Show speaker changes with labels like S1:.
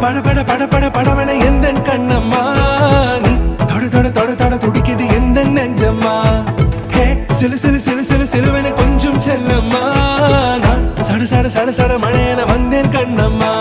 S1: பட பட பட பட படவன எந்த கண்ணம்மா நீ தொட தொட தொட தொட துடிக்குது எந்த நெஞ்சம்மா ஹே சிலு சிலு சிலு சிலு சிலுவன கொஞ்சம் செல்லம்மா நான் சட சட சட சட மழையன வந்தேன் கண்ணம்மா